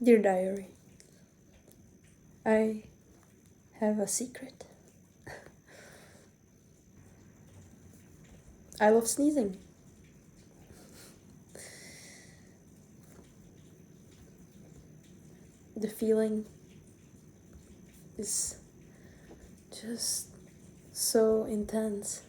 Dear diary, I have a secret. I love sneezing. The feeling is just so intense.